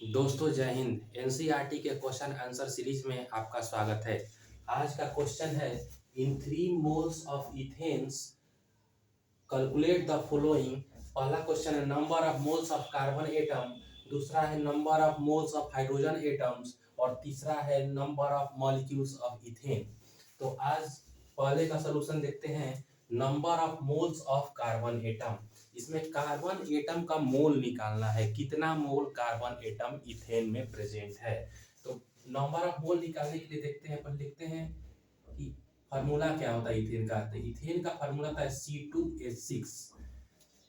दोस्तों जय हिंद। एनसीईआरटी के क्वेश्चन आंसर सीरीज में आपका स्वागत है। आज का क्वेश्चन है in 3 moles of ethanes calculate the following. पहला क्वेश्चन है number of moles of carbon atom, दूसरा है number of moles of hydrogen atoms और तीसरा है number of molecules of ethane. तो आज पहले का सलूशन देखते हैं। Number of moles of carbon atom, इसमें कार्बन एटम का मोल निकालना है, कितना मोल कार्बन एटम इथेन में प्रेजेंट है। तो नंबर ऑफ मोल निकालने के लिए देखते हैं, पर लिखते हैं कि फार्मूला क्या होता है इथेन का। तो इथेन का फार्मूला था C2H6।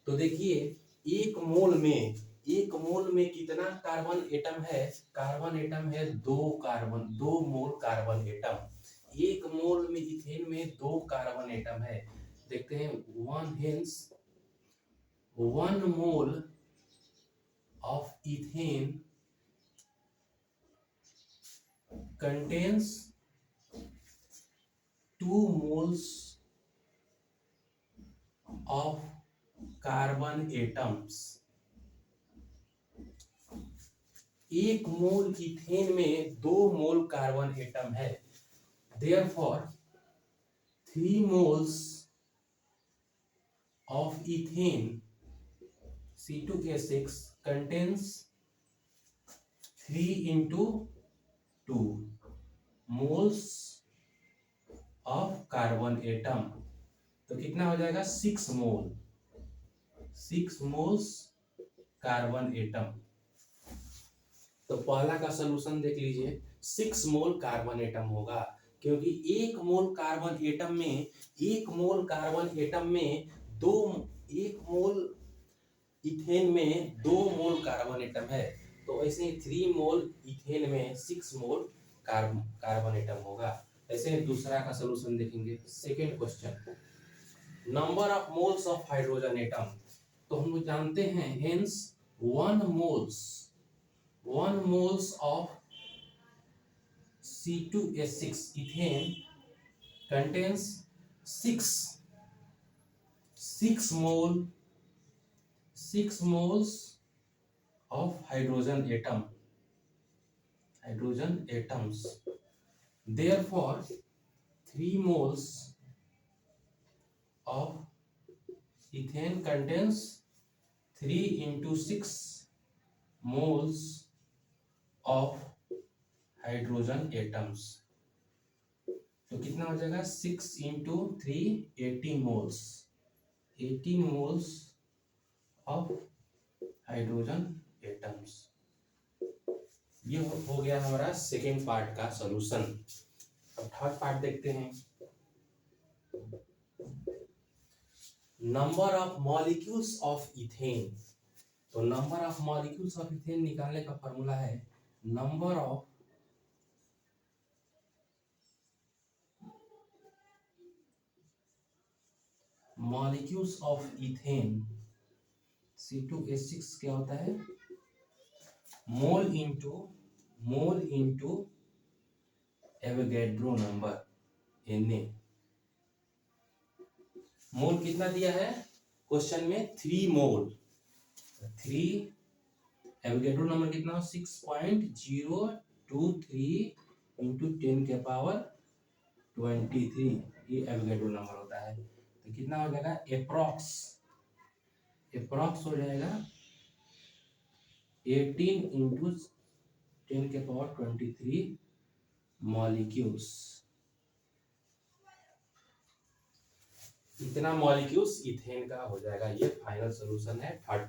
तो देखिए एक मोल में कितना कार्बन एटम है। कार्बन एटम है 2 मोल कार्बन एटम। एक मोल में इथेन में 2 कार्बन एटम है। देखते हैं 1 मोल of ethane contains 2 moles of carbon atoms। एक मोल इथेन में 2 मोल कार्बन एटम है। Therefore 3 moles of ethane C2H6 contains 3 into 2 moles of carbon atom. तो कितना हो जाएगा 6 मोल्स कार्बन एटम। तो पहला का सलूशन देख लीजिए, 6 मोल कार्बन एटम होगा, क्योंकि एक मोल कार्बन एटम में 2, एक मोल इथेन में 2 मोल कार्बन एटम है। तो ऐसे 3 मोल इथेन में 6 मोल कार्बन एटम होगा। ऐसे दूसरा का सलूशन देखेंगे। Second question, number of moles of hydrogen atom. तो हम लोग जानते हैं hence 1 moles of C2H6 ethane contains 6 moles of hydrogen atoms। Therefore 3 moles of ethane contains 3 into 6 moles of hydrogen atoms। तो कितना हो जाएगा 6 into 3 18 moles of hydrogen atoms. ये हो गया हमारा सेकेंड पार्ट का सॉल्यूशन। अब थर्ड पार्ट देखते हैं। Number of molecules of ethane. तो number of molecules of ethane निकालने का फॉर्मूला है number of molecules of ethane C2H6 क्या होता है, mole into Avogadro number Na। Mole कितना दिया है क्वेश्चन में 3 मोल। 3 एवोगैड्रो नंबर कितना 6.023 इंटू 10 के पावर 23। ये एवोगैड्रो नंबर होता है। तो कितना हो जाएगा अप्रॉक्स हो जाएगा 18 इंटू 10 के पावर 23 मॉलिक्यूल्स। इतना मॉलिक्यूल्स इथेन का हो जाएगा। ये फाइनल सॉल्यूशन है थर्ड।